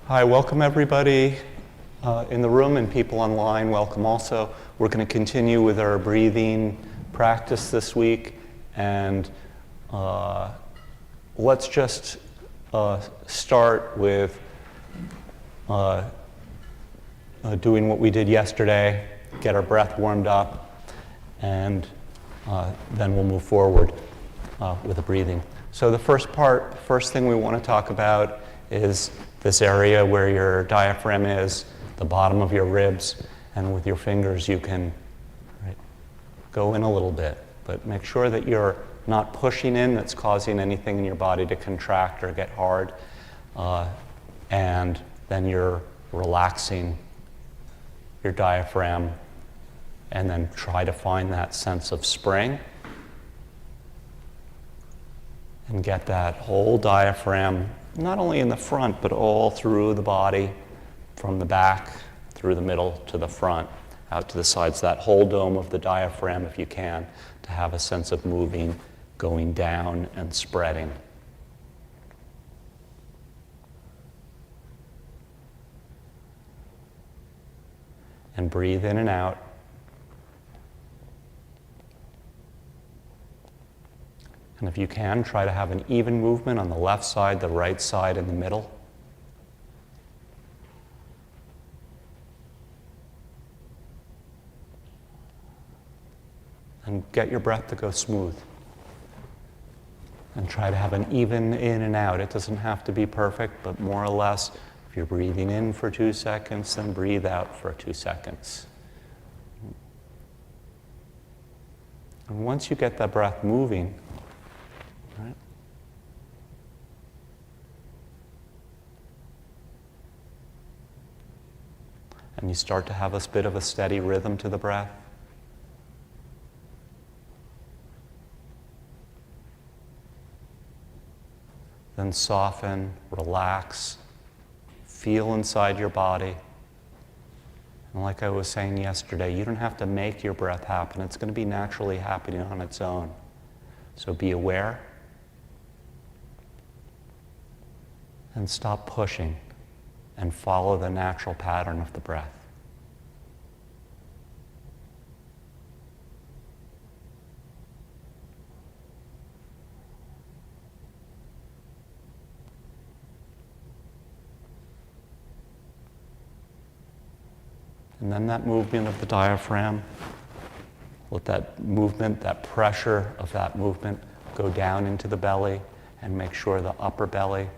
Hi, welcome everybody in the room and people online. Welcome also. We're going to continue with our breathing practice this week, and let's just start with doing what we did yesterday, get our breath warmed up, and then we'll move forward with the breathing. So the first thing we want to talk about is this area where your diaphragm is, the bottom of your ribs, and with your fingers you can go in a little bit, but make sure that you're not pushing in that's causing anything in your body to contract or get hard, and then you're relaxing your diaphragm, and then try to find that sense of spring and get that whole diaphragm not only in the front, but all through the body, from the back, through the middle, to the front, out to the sides, that whole dome of the diaphragm, if you can, to have a sense of moving, going down and spreading. And breathe in and out. And if you can, try to have an even movement on the left side, the right side, and the middle. And get your breath to go smooth. And try to have an even in and out. It doesn't have to be perfect, but more or less, if you're breathing in for 2 seconds, then breathe out for 2 seconds. And once you get that breath moving, right, and you start to have a bit of a steady rhythm to the breath, then soften, relax, feel inside your body. And like I was saying yesterday, you don't have to make your breath happen. It's going to be naturally happening on its own. So be aware and stop pushing and follow the natural pattern of the breath. And then that movement of the diaphragm, let that movement, that pressure of that movement go down into the belly, and make sure the upper belly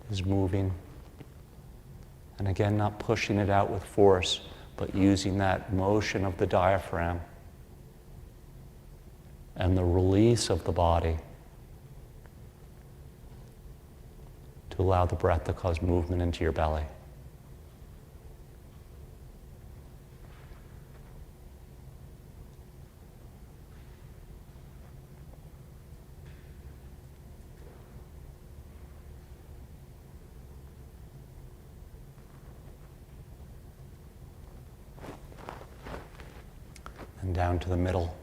is moving. And again, not pushing it out with force, but using that motion of the diaphragm and the release of the body to allow the breath to cause movement into your belly. And down to the middle.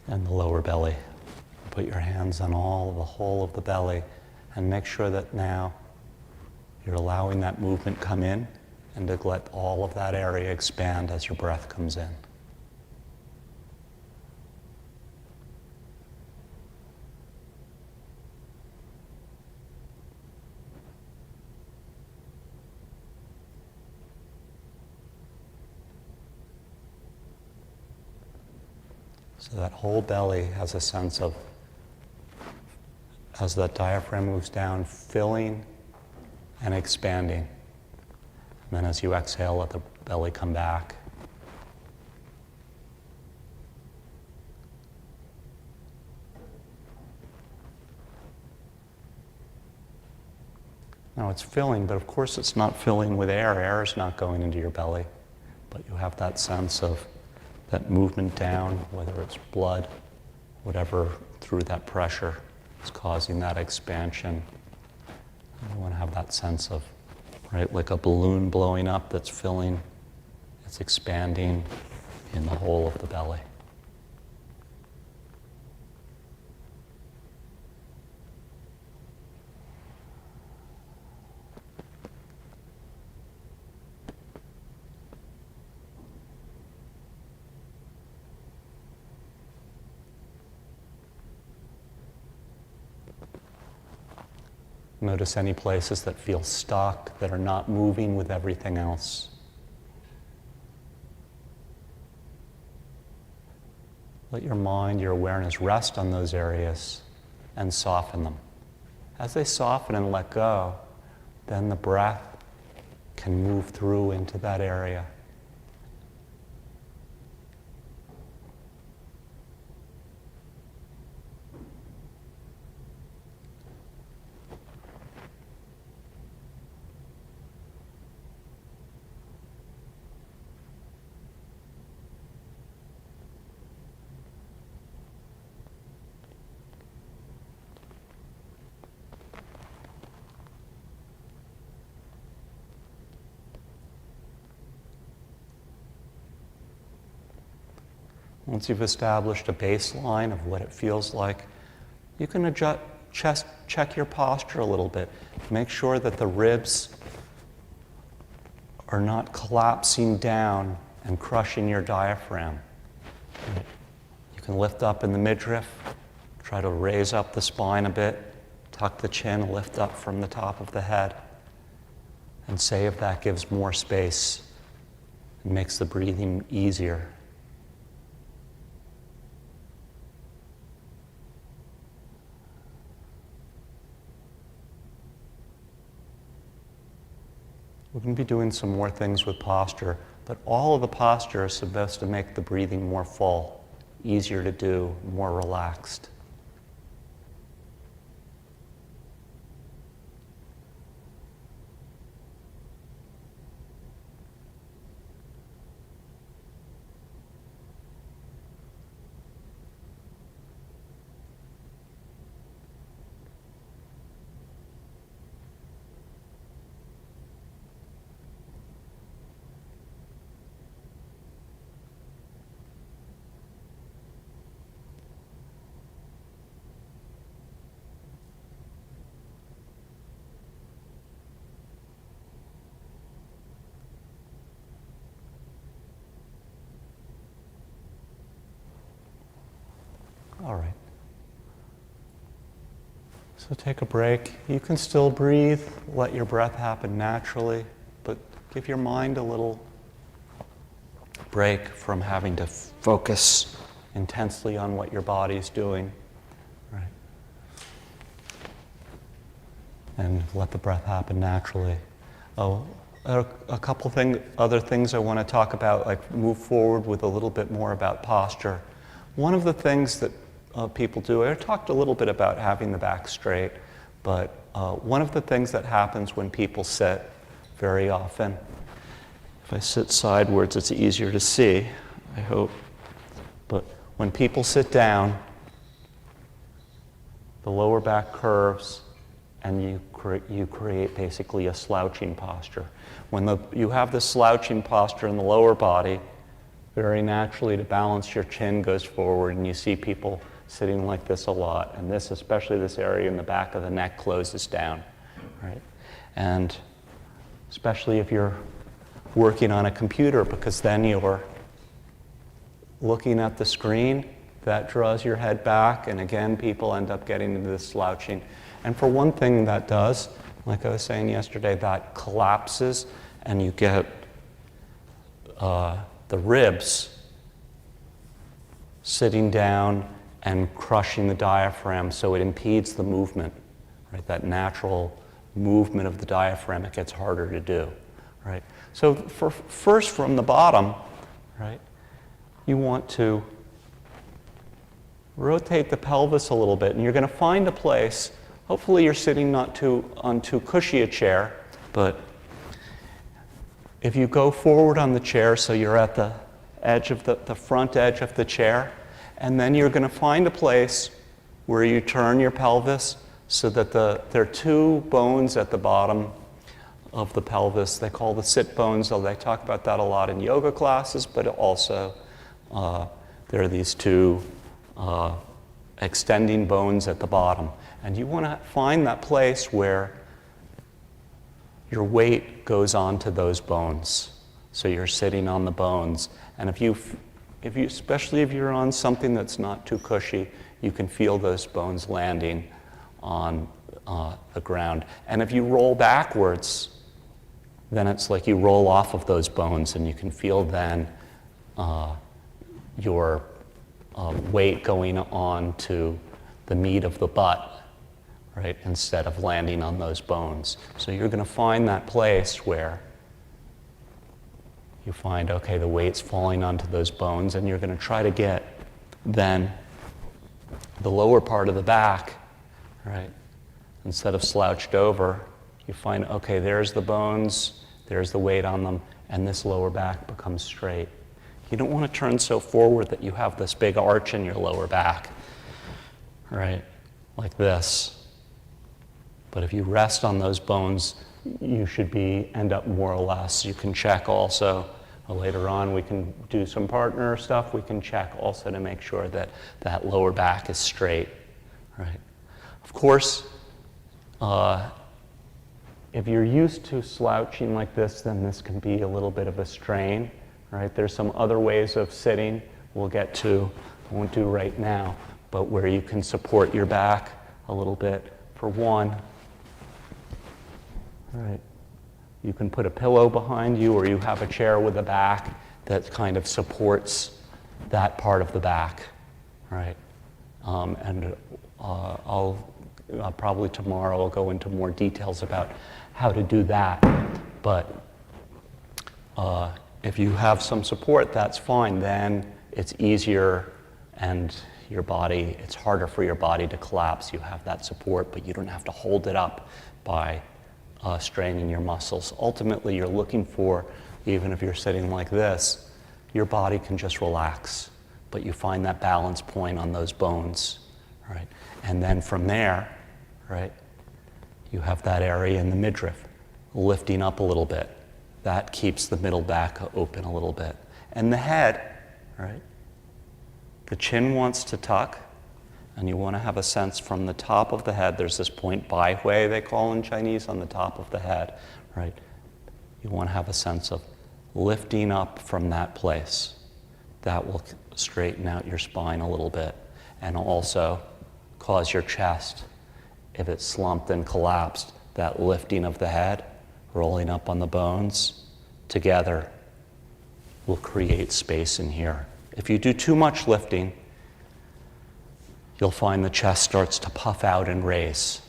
And the lower belly. Put your hands on the whole of the belly, and make sure that now you're allowing that movement come in, and to let all of that area expand as your breath comes in. So that whole belly has a sense of, as that diaphragm moves down, filling and expanding. And then as you exhale, let the belly come back. Now it's filling, but of course it's not filling with air. Air is not going into your belly. but you have that sense of that movement down, whether it's blood, whatever through that pressure is causing that expansion. And you want to have that sense of, right, like a balloon blowing up that's filling, it's expanding in the whole of the belly. Notice any places that feel stuck, that are not moving with everything else. Let your mind, your awareness rest on those areas and soften them. As they soften and let go, then the breath can move through into that area. Once you've established a baseline of what it feels like, you can check your posture a little bit. Make sure that the ribs are not collapsing down and crushing your diaphragm. You can lift up in the midriff, try to raise up the spine a bit, tuck the chin, lift up from the top of the head, and say if that gives more space and makes the breathing easier. We're going to be doing some more things with posture, but all of the posture is supposed to make the breathing more full, easier to do, more relaxed. All right. So take a break. You can still breathe, let your breath happen naturally, but give your mind a little break from having to focus intensely on what your body's doing. Right. And let the breath happen naturally. Oh, a couple other things I want to talk about, like move forward with a little bit more about posture. One of the things that people do, I talked a little bit about having the back straight, but one of the things that happens when people sit very often, if I sit sideways, it's easier to see, I hope, but when people sit down, the lower back curves, and you create basically a slouching posture. When you have this slouching posture in the lower body, very naturally to balance your chin goes forward, and you see people sitting like this a lot, and this, especially this area in the back of the neck, closes down, right? And especially if you're working on a computer, because then you're looking at the screen, that draws your head back, and again, people end up getting into this slouching. And for one thing that does, like I was saying yesterday, that collapses, and you get the ribs sitting down and crushing the diaphragm, so it impedes the movement, right? That natural movement of the diaphragm, it gets harder to do, right? So first from the bottom, right, you want to rotate the pelvis a little bit, and you're going to find a place, hopefully you're sitting not on too cushy a chair, but If you go forward on the chair, so you're at the edge of the front edge of the chair, and then you're going to find a place where you turn your pelvis so that there are two bones at the bottom of the pelvis. They call the sit bones, though they talk about that a lot in yoga classes, but also there are these two extending bones at the bottom. And you want to find that place where your weight goes onto those bones. So you're sitting on the bones. And if you, especially if you're on something that's not too cushy, you can feel those bones landing on the ground. And if you roll backwards, then it's like you roll off of those bones, and you can feel then your weight going on to the meat of the butt, right, instead of landing on those bones. So you're going to find that place where you find, okay, the weight's falling onto those bones, and you're going to try to get then the lower part of the back, right, instead of slouched over, you find, okay, there's the bones, there's the weight on them, and this lower back becomes straight. You don't want to turn so forward that you have this big arch in your lower back, right, like this. But if you rest on those bones, you should end up more or less. You can check also, later on we can do some partner stuff, we can check also to make sure that that lower back is straight, right? Of course, if you're used to slouching like this, then this can be a little bit of a strain, right? There's some other ways of sitting we'll get to, I won't do right now, but where you can support your back a little bit. For one, right, you can put a pillow behind you, or you have a chair with a back that kind of supports that part of the back, right? I'll probably tomorrow I'll go into more details about how to do that. But if you have some support, that's fine. Then it's easier, and your body, it's harder for your body to collapse. You have that support, but you don't have to hold it up by straining your muscles. Ultimately, you're looking for, even if you're sitting like this, your body can just relax, but you find that balance point on those bones, right? And then from there, right, you have that area in the midriff lifting up a little bit. That keeps the middle back open a little bit. And the head, right, the chin wants to tuck, and you want to have a sense from the top of the head. There's this point bai hui, they call in Chinese, on the top of the head, right? You want to have a sense of lifting up from that place. That will straighten out your spine a little bit, and also cause your chest, if it's slumped and collapsed, that lifting of the head, rolling up on the bones, together will create space in here. If you do too much lifting, you'll find the chest starts to puff out and raise,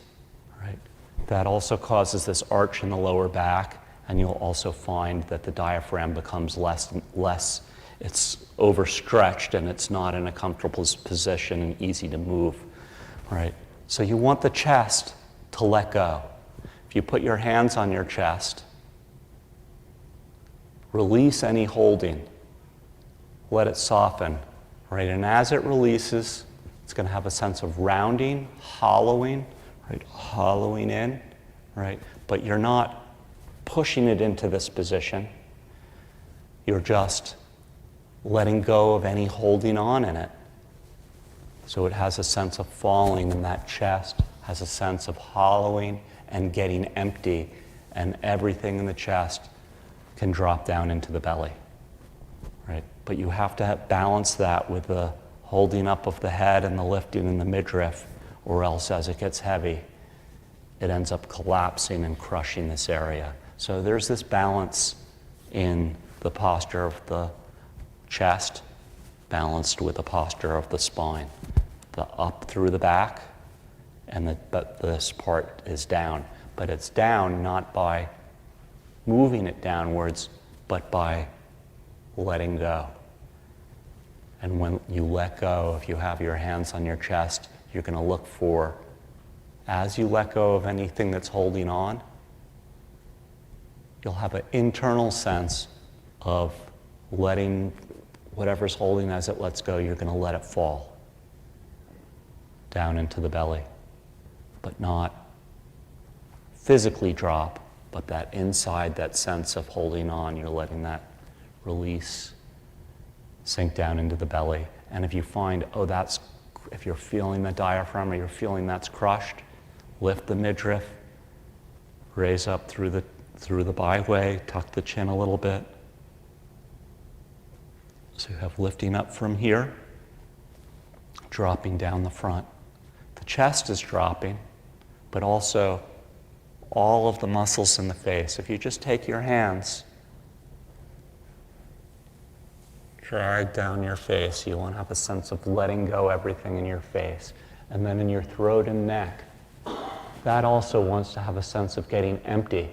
right? That also causes this arch in the lower back, and you'll also find that the diaphragm becomes less, it's overstretched, and it's not in a comfortable position and easy to move, right? So you want the chest to let go. If you put your hands on your chest, release any holding, let it soften, right? And as it releases, it's going to have a sense of rounding, hollowing, right? Hollowing in, right? But you're not pushing it into this position. You're just letting go of any holding on in it. So it has a sense of falling, and that chest has a sense of hollowing and getting empty, and everything in the chest can drop down into the belly, right? But you have to balance that with the holding up of the head and the lifting in the midriff, or else as it gets heavy, it ends up collapsing and crushing this area. So there's this balance in the posture of the chest, balanced with the posture of the spine. The up through the back, but this part is down. But it's down not by moving it downwards, but by letting go. And when you let go, if you have your hands on your chest, you're going to look for, as you let go of anything that's holding on, you'll have an internal sense of letting whatever's holding, as it lets go, you're going to let it fall down into the belly, but not physically drop, but that inside, that sense of holding on, you're letting that release, sink down into the belly. And if you find, if you're feeling the diaphragm or you're feeling that's crushed, lift the midriff, raise up through the byway, tuck the chin a little bit. So you have lifting up from here, dropping down the front. The chest is dropping, but also all of the muscles in the face. If you just take your hands, drag down your face, you want to have a sense of letting go everything in your face. And then in your throat and neck, that also wants to have a sense of getting empty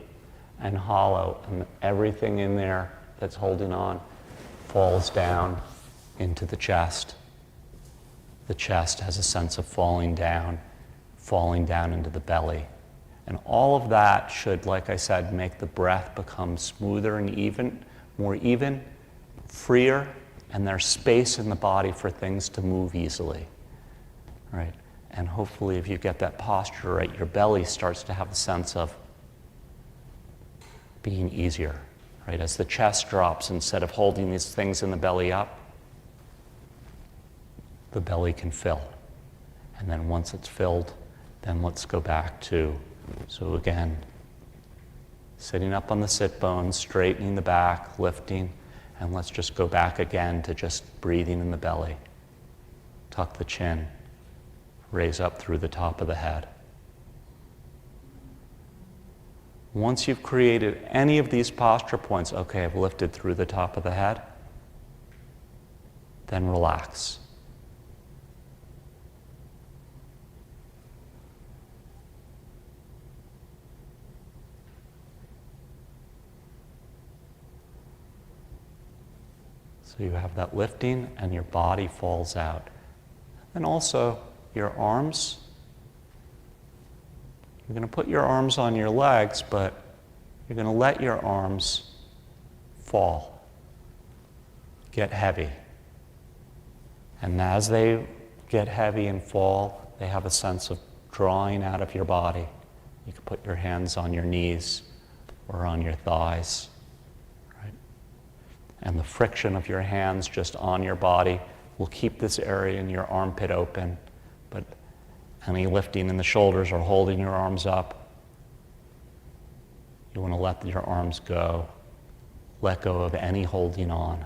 and hollow, and everything in there that's holding on falls down into the chest. The chest has a sense of falling down into the belly. And all of that should, like I said, make the breath become smoother and even, more even, freer, and there's space in the body for things to move easily, right? And hopefully if you get that posture right, your belly starts to have a sense of being easier, right? As the chest drops, instead of holding these things in the belly up, the belly can fill. And then once it's filled, then let's go back to, so again, sitting up on the sit bones, straightening the back, lifting, and let's just go back again to just breathing in the belly. Tuck the chin, raise up through the top of the head. Once you've created any of these posture points, okay, I've lifted through the top of the head, then relax. So you have that lifting and your body falls out. And also your arms. You're going to put your arms on your legs, but you're going to let your arms fall, get heavy. And as they get heavy and fall, they have a sense of drawing out of your body. You can put your hands on your knees or on your thighs. And the friction of your hands just on your body will keep this area in your armpit open. But any lifting in the shoulders or holding your arms up, you want to let your arms go. Let go of any holding on.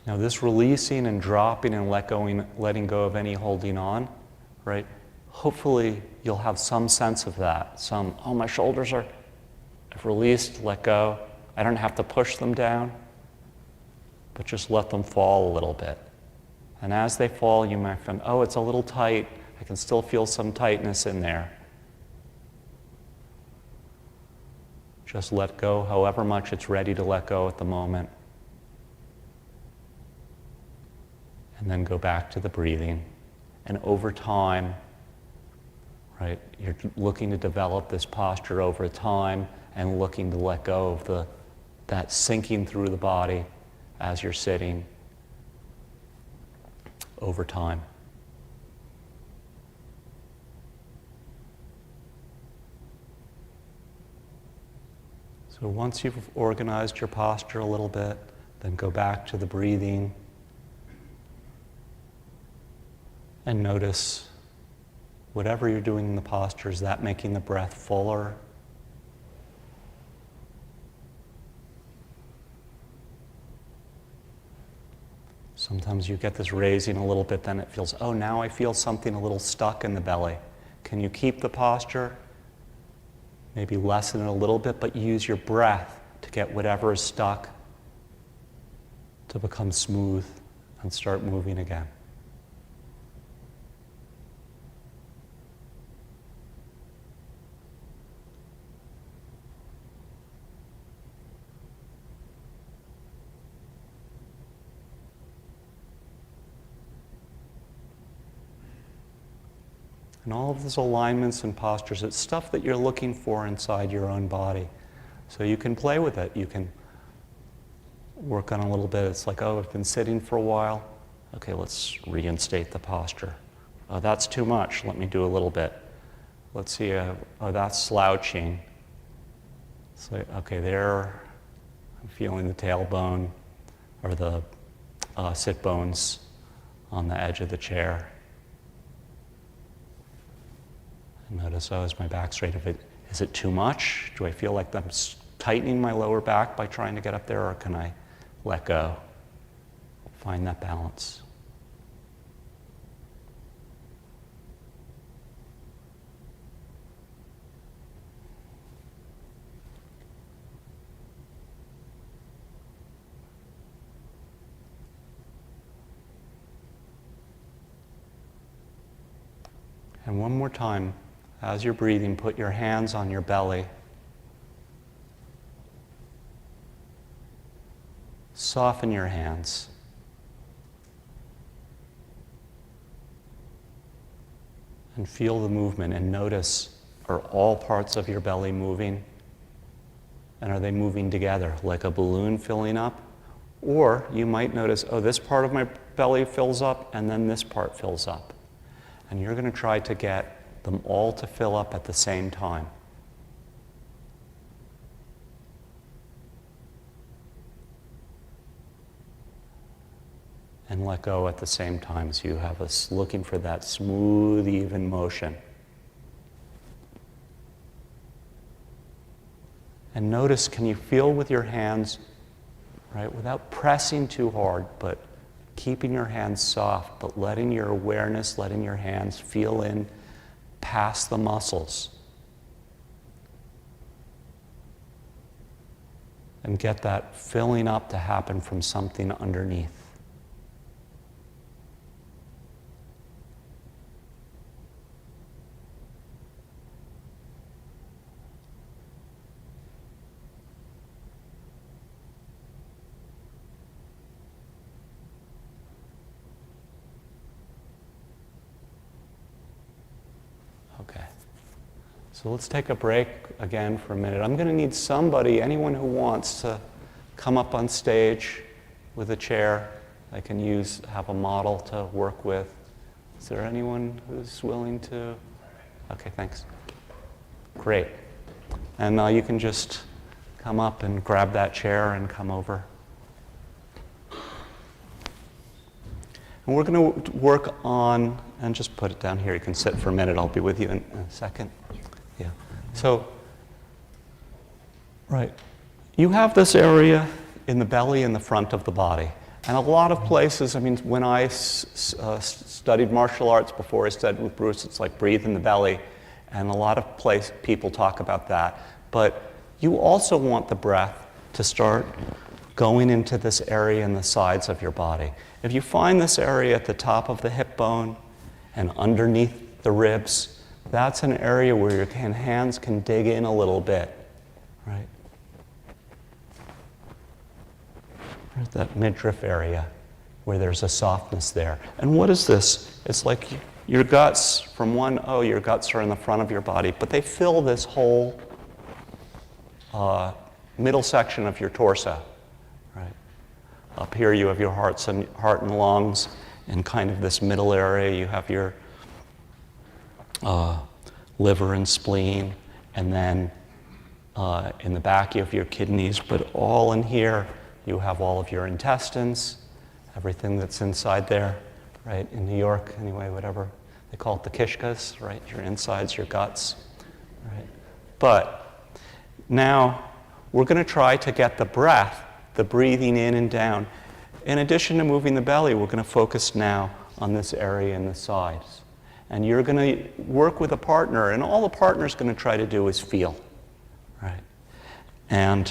Now this releasing and dropping and letting go of any holding on, right? Hopefully you'll have some sense of that. My shoulders I've released, let go. I don't have to push them down, but just let them fall a little bit. And as they fall, you might find, it's a little tight. I can still feel some tightness in there. Just let go however much it's ready to let go at the moment. And then go back to the breathing. And over time, right, you're looking to develop this posture over time and looking to let go of that sinking through the body as you're sitting over time. So once you've organized your posture a little bit, then go back to the breathing and notice whatever you're doing in the posture, is that making the breath fuller? Sometimes you get this raising a little bit, then it feels, now I feel something a little stuck in the belly. Can you keep the posture? Maybe lessen it a little bit, but use your breath to get whatever is stuck to become smooth and start moving again. And all of those alignments and postures, it's stuff that you're looking for inside your own body. So you can play with it. You can work on a little bit. It's like, oh, I've been sitting for a while. Okay, let's reinstate the posture. Oh, that's too much. Let me do a little bit. Let's see. Oh, that's slouching. So, okay, there, I'm feeling the tailbone or the sit bones on the edge of the chair. And notice, oh, is my back straight? Is it too much? Do I feel like I'm tightening my lower back by trying to get up there, or can I let go? Find that balance. And one more time, as you're breathing, put your hands on your belly. Soften your hands. And feel the movement and notice, are all parts of your belly moving? And are they moving together, like a balloon filling up? Or you might notice, oh, this part of my belly fills up and then this part fills up. And you're going to try to get them all to fill up at the same time. And let go at the same time, so you have us looking for that smooth, even motion. And notice, can you feel with your hands, right, without pressing too hard, but keeping your hands soft, but letting your awareness, letting your hands feel in past the muscles. And get that filling up to happen from something underneath. Okay. So let's take a break again for a minute. I'm going to need somebody, anyone who wants to come up on stage with a chair. I can have a model to work with. Is there anyone who's willing to? Okay, thanks. Great. And you can just come up and grab that chair and come over. And we're going to work on, and just put it down here. You can sit for a minute. I'll be with you in a second. Yeah. So, right. You have this area in the belly in the front of the body. And a lot of places, I mean, when I studied martial arts before I studied with Bruce, it's like breathe in the belly. And a lot of people talk about that. But you also want the breath to start going into this area in the sides of your body. If you find this area at the top of the hip bone and underneath the ribs, that's an area where your hands can dig in a little bit, right? There's that midriff area where there's a softness there. And what is this? It's like your guts, your guts are in the front of your body, but they fill this whole middle section of your torso, right? Up here you have your heart and lungs, and kind of this middle area you have your liver and spleen, and then in the back you have your kidneys, but all in here you have all of your intestines, everything that's inside there, right? In New York, anyway, whatever. They call it the kishkas, right? Your insides, your guts, right? But now we're going to try to get the breath, the breathing in and down. In addition to moving the belly, we're going to focus now on this area in the sides. And you're going to work with a partner, and all the partner's going to try to do is feel, right? And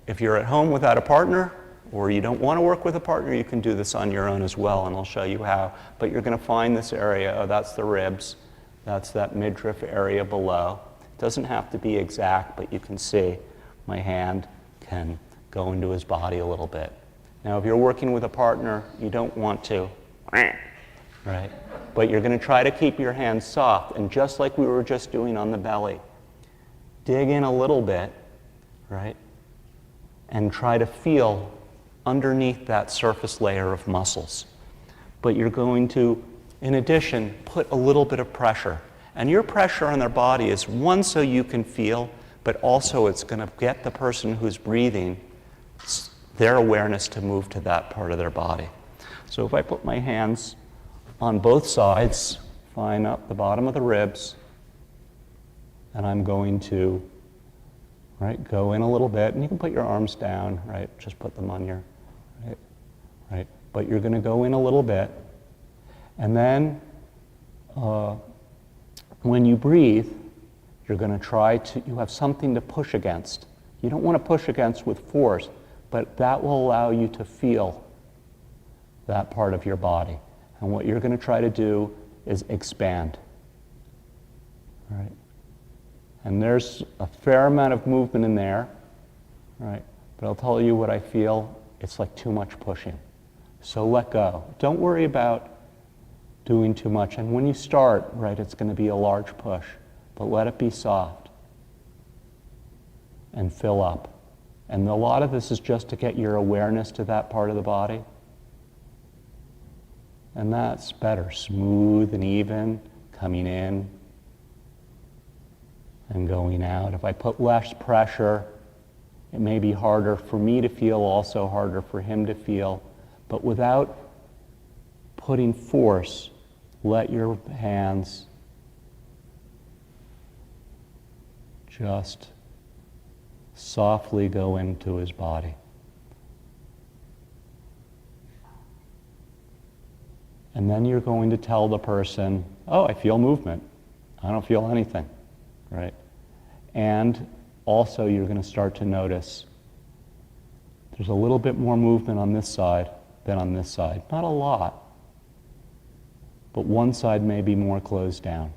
if you're at home without a partner, or you don't want to work with a partner, you can do this on your own as well, and I'll show you how. But you're going to find this area. Oh, that's the ribs. That's that midriff area below. It doesn't have to be exact, but you can see my hand can go into his body a little bit. Now, if you're working with a partner, you don't want to right? But you're going to try to keep your hands soft, and just like we were just doing on the belly, dig in a little bit, right? And try to feel underneath that surface layer of muscles. But you're going to, in addition, put a little bit of pressure. And your pressure on their body is one, so you can feel, but also it's going to get the person who's breathing their awareness to move to that part of their body. So if I put my hands on both sides, fine up the bottom of the ribs, and I'm going to, right, go in a little bit, and you can put your arms down, right, just put them on your, right, but you're going to go in a little bit, and then when you breathe, you're going to try to, you have something to push against. You don't want to push against with force, but that will allow you to feel that part of your body. And what you're going to try to do is expand. Right? And there's a fair amount of movement in there, right? But I'll tell you what I feel, it's like too much pushing. So let go. Don't worry about doing too much. And when you start, right, it's going to be a large push, but let it be soft and fill up. And a lot of this is just to get your awareness to that part of the body. And that's better, smooth and even, coming in and going out. If I put less pressure, it may be harder for me to feel, also harder for him to feel. But without putting force, let your hands just softly go into his body. And then you're going to tell the person, oh, I feel movement. I don't feel anything, right? And also you're going to start to notice there's a little bit more movement on this side than on this side. Not a lot, but one side may be more closed down.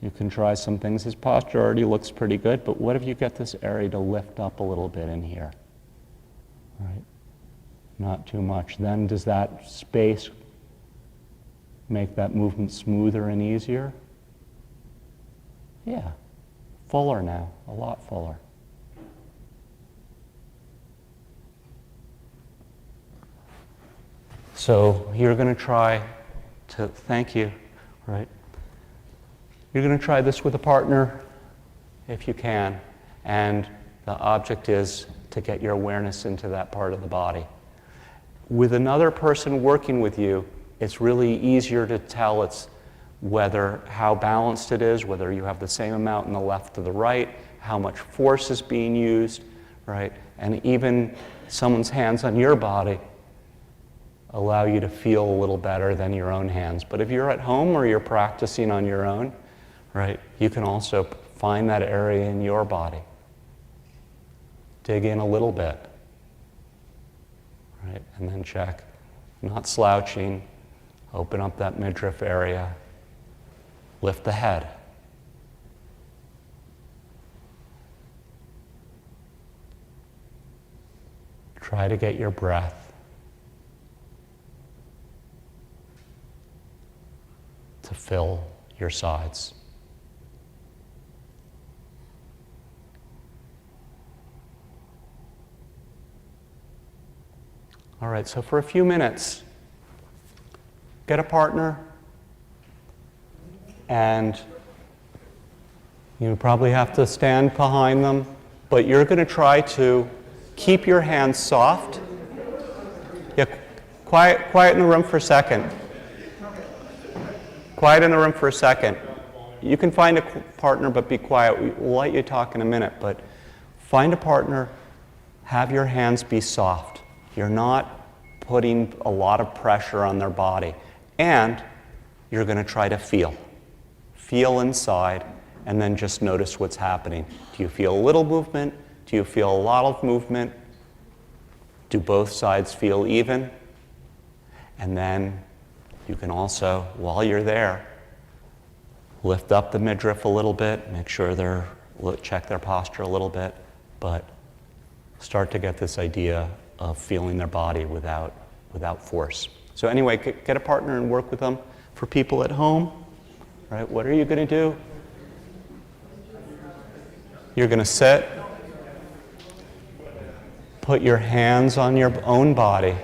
You can try some things. His posture already looks pretty good, but what if you get this area to lift up a little bit in here? Right? Not too much. Then does that space make that movement smoother and easier? Yeah. Fuller now, a lot fuller. So you're going to try to, thank you, right? You're going to try this with a partner if you can, and the object is to get your awareness into that part of the body. With another person working with you, it's really easier to tell how balanced it is, whether you have the same amount in the left to the right, how much force is being used, right? And even someone's hands on your body allow you to feel a little better than your own hands. But if you're at home or you're practicing on your own, right, you can also find that area in your body. Dig in a little bit. Right, and then check. Not slouching. Open up that midriff area. Lift the head. Try to get your breath to fill your sides. All right, so for a few minutes, get a partner, and you probably have to stand behind them, but you're going to try to keep your hands soft. Yeah, quiet in the room for a second. Quiet in the room for a second. You can find a partner, but be quiet. We'll let you talk in a minute, but find a partner, have your hands be soft. You're not putting a lot of pressure on their body. And you're going to try to feel. Feel inside, and then just notice what's happening. Do you feel a little movement? Do you feel a lot of movement? Do both sides feel even? And then you can also, while you're there, lift up the midriff a little bit, make sure check their posture a little bit, but start to get this idea of feeling their body without force. So anyway, get a partner and work with them. For people at home, right, what are you going to do? You're going to sit, put your hands on your own body,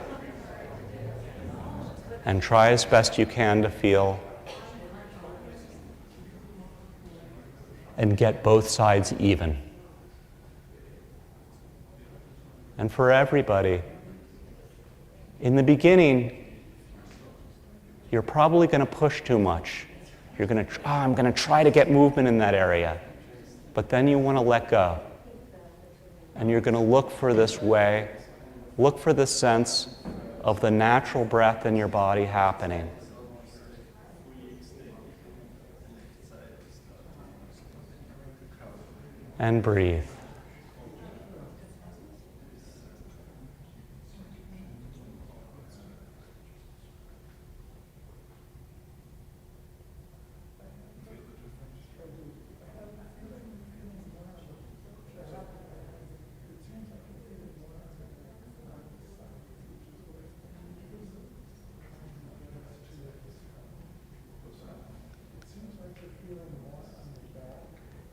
and try as best you can to feel and get both sides even. And for everybody, in the beginning, you're probably going to push too much. You're going to, I'm going to try to get movement in that area. But then you want to let go. And you're going to look for this way, look for this sense of the natural breath in your body happening. And breathe.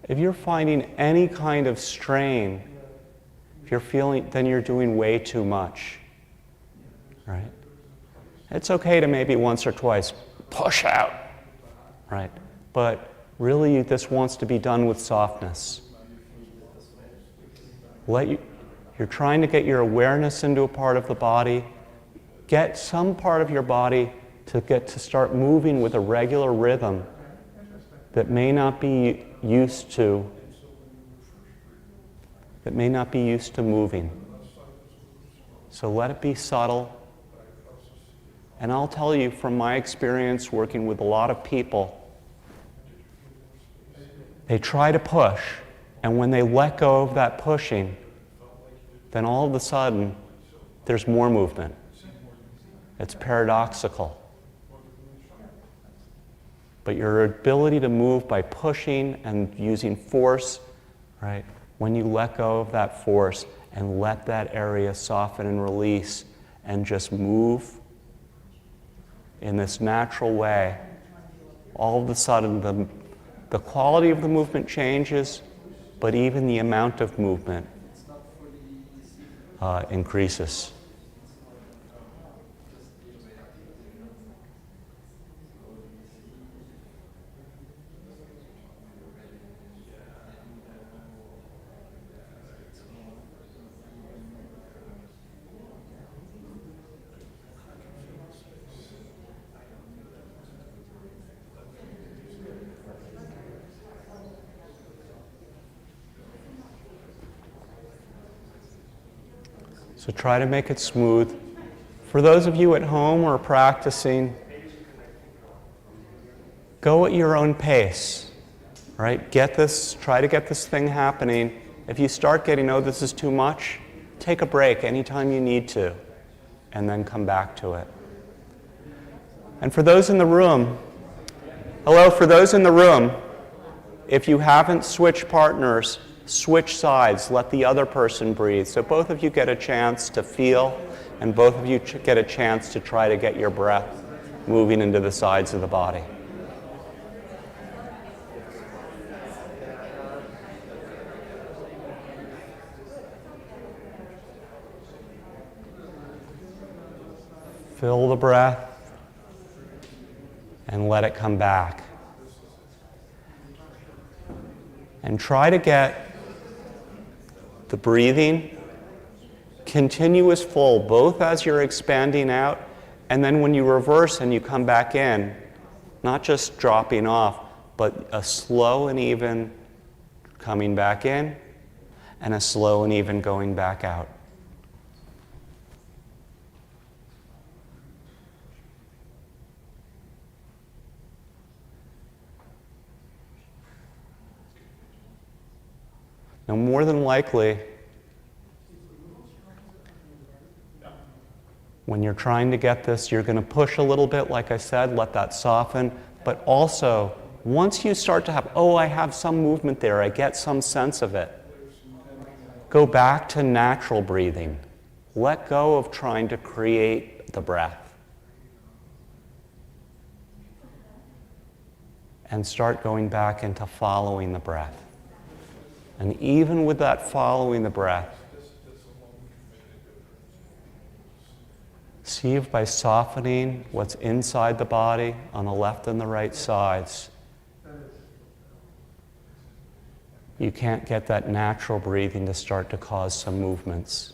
If you're finding any kind of strain, if you're feeling, then you're doing way too much, right? It's okay to maybe once or twice push out, right? But really, this wants to be done with softness. You're trying to get your awareness into a part of the body, get some part of your body to start moving with a regular rhythm that may not be used to moving. So let it be subtle. And I'll tell you from my experience working with a lot of people, they try to push, and when they let go of that pushing, then all of a sudden there's more movement. It's paradoxical. But your ability to move by pushing and using force, right? When you let go of that force and let that area soften and release and just move in this natural way, all of a sudden the quality of the movement changes, but even the amount of movement increases. So try to make it smooth. For those of you at home or practicing, go at your own pace, right? Try to get this thing happening. If you start getting, oh, this is too much, take a break anytime you need to, and then come back to it. And for those in the room, for those in the room, if you haven't switched partners, switch sides, let the other person breathe. So both of you get a chance to feel, and both of you get a chance to try to get your breath moving into the sides of the body. Fill the breath and let it come back. And try to get the breathing continuous full, both as you're expanding out, and then when you reverse and you come back in, not just dropping off, but a slow and even coming back in, and a slow and even going back out. Now, more than likely, when you're trying to get this, you're going to push a little bit, like I said, let that soften. But also, once you start to have, I have some movement there, I get some sense of it, go back to natural breathing. Let go of trying to create the breath. and start going back into following the breath. And even with that following the breath, see if by softening what's inside the body on the left and the right sides, you can't get that natural breathing to start to cause some movements.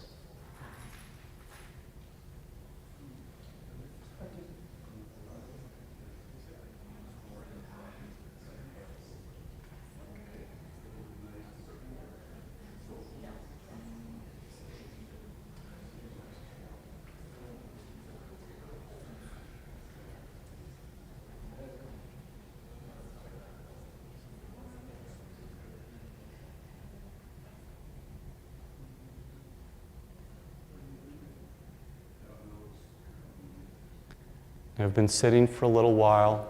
I've been sitting for a little while.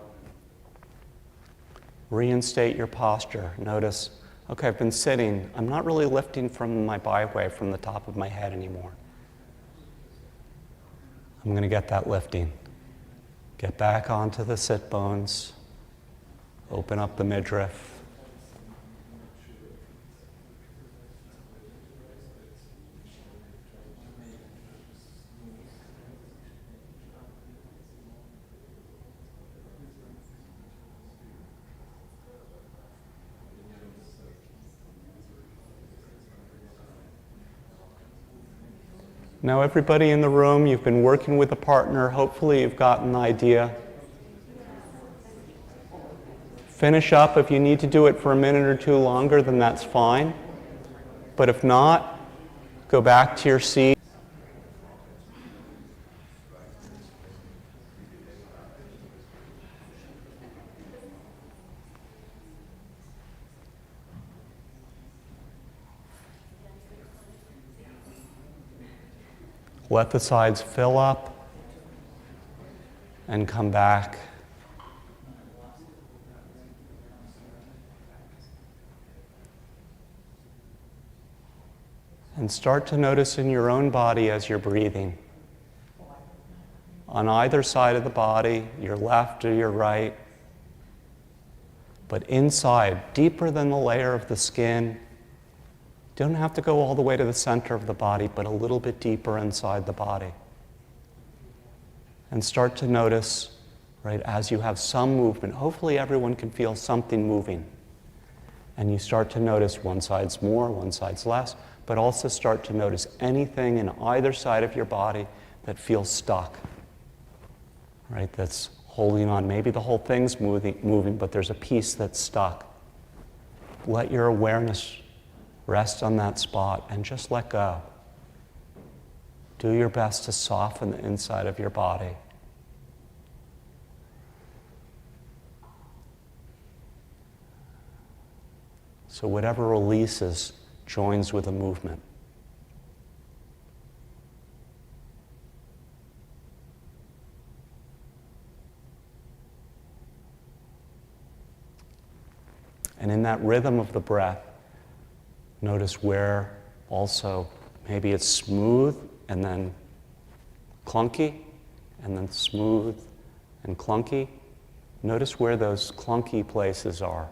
Reinstate your posture. Notice, okay, I've been sitting. I'm not really lifting from my byway, from the top of my head anymore. I'm going to get that lifting. Get back onto the sit bones. Open up the midriff. Now everybody in the room, you've been working with a partner. Hopefully you've gotten the idea. Finish up. If you need to do it for a minute or two longer, then that's fine. But if not, go back to your seat. Let the sides fill up and come back. And start to notice in your own body as you're breathing. On either side of the body, your left or your right, but inside, deeper than the layer of the skin. Don't have to go all the way to the center of the body, but a little bit deeper inside the body. And start to notice, right, as you have some movement, hopefully everyone can feel something moving. And you start to notice one side's more, one side's less, but also start to notice anything in either side of your body that feels stuck, right, that's holding on. Maybe the whole thing's moving, but there's a piece that's stuck. Let your awareness rest on that spot and just let go. Do your best to soften the inside of your body. So whatever releases joins with the movement. And in that rhythm of the breath, notice where also maybe it's smooth and then clunky, and then smooth and clunky. Notice where those clunky places are.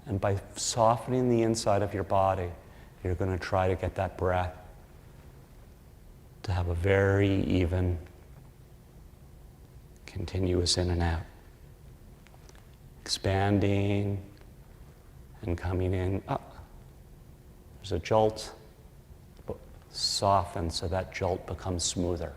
And by softening the inside of your body, you're going to try to get that breath to have a very even, continuous in and out. Expanding and coming in up. There's a jolt, soften so that jolt becomes smoother.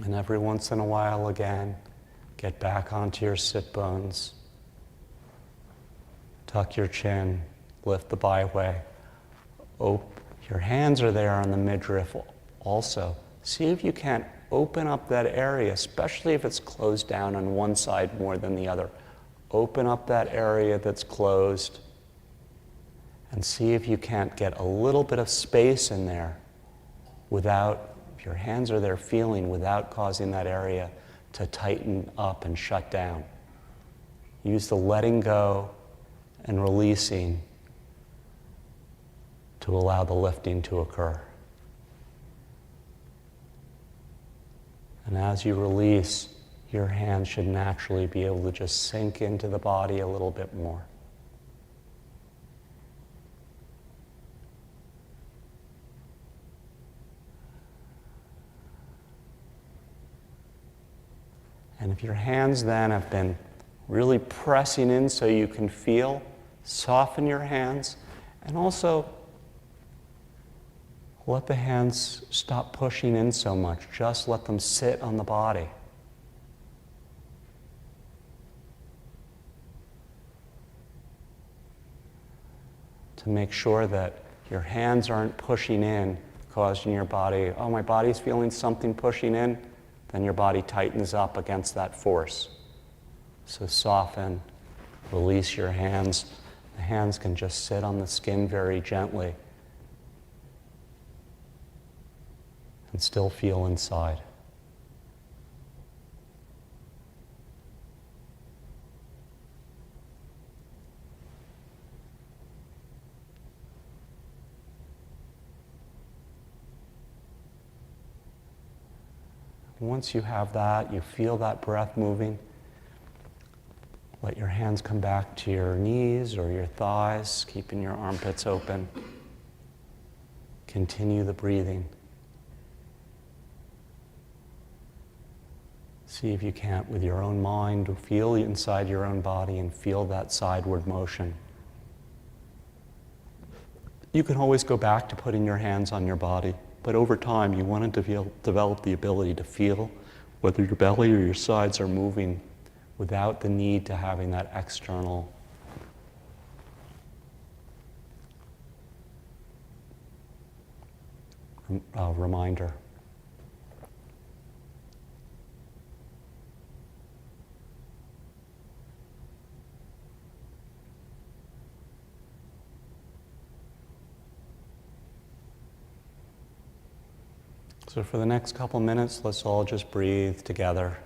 And every once in a while again, get back onto your sit bones. Tuck your chin, lift the byway. Your hands are there on the midriff also. See if you can't open up that area, especially if it's closed down on one side more than the other. Open up that area that's closed and see if you can't get a little bit of space in there without, if your hands are there feeling, without causing that area to tighten up and shut down. Use the letting go and releasing to allow the lifting to occur. And as you release, your hands should naturally be able to just sink into the body a little bit more. And if your hands then have been really pressing in so you can feel, soften your hands, and also let the hands stop pushing in so much. Just let them sit on the body. To make sure that your hands aren't pushing in, causing your body, oh, my body's feeling something pushing in, then your body tightens up against that force. So soften, release your hands. The hands can just sit on the skin very gently and still feel inside. Once you have that, you feel that breath moving, let your hands come back to your knees or your thighs, keeping your armpits open. Continue the breathing. See if you can't, with your own mind, feel inside your own body and feel that sideward motion. You can always go back to putting your hands on your body. But over time, you want to develop the ability to feel whether your belly or your sides are moving without the need to having that external reminder. So for the next couple minutes, let's all just breathe together.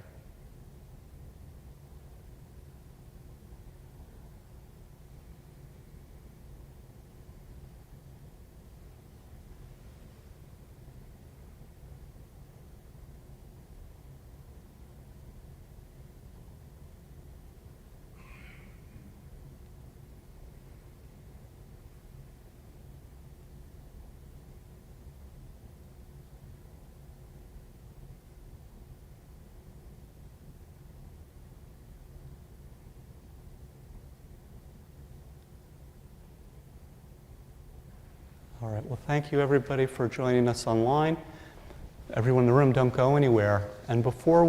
All right, well, thank you everybody for joining us online. Everyone in the room, don't go anywhere. And before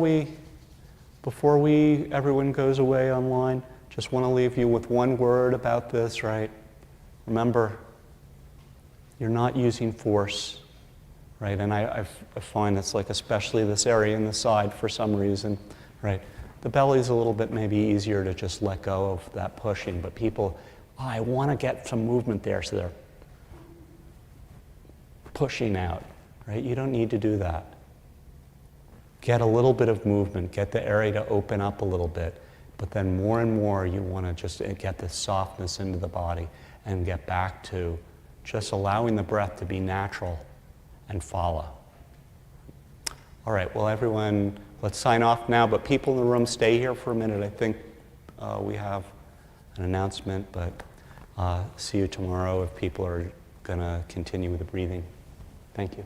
everyone goes away online, just want to leave you with one word about this, right? Remember, you're not using force, right? And I find it's like, especially this area in the side for some reason, right? The belly's a little bit maybe easier to just let go of that pushing, but people, oh, I want to get some movement there, so they're pushing out, right? You don't need to do that. Get a little bit of movement, get the area to open up a little bit, but then more and more you want to just get this softness into the body and get back to just allowing the breath to be natural and follow. All right, well everyone, let's sign off now, but people in the room, stay here for a minute. I think we have an announcement, but see you tomorrow if people are going to continue with the breathing. Thank you.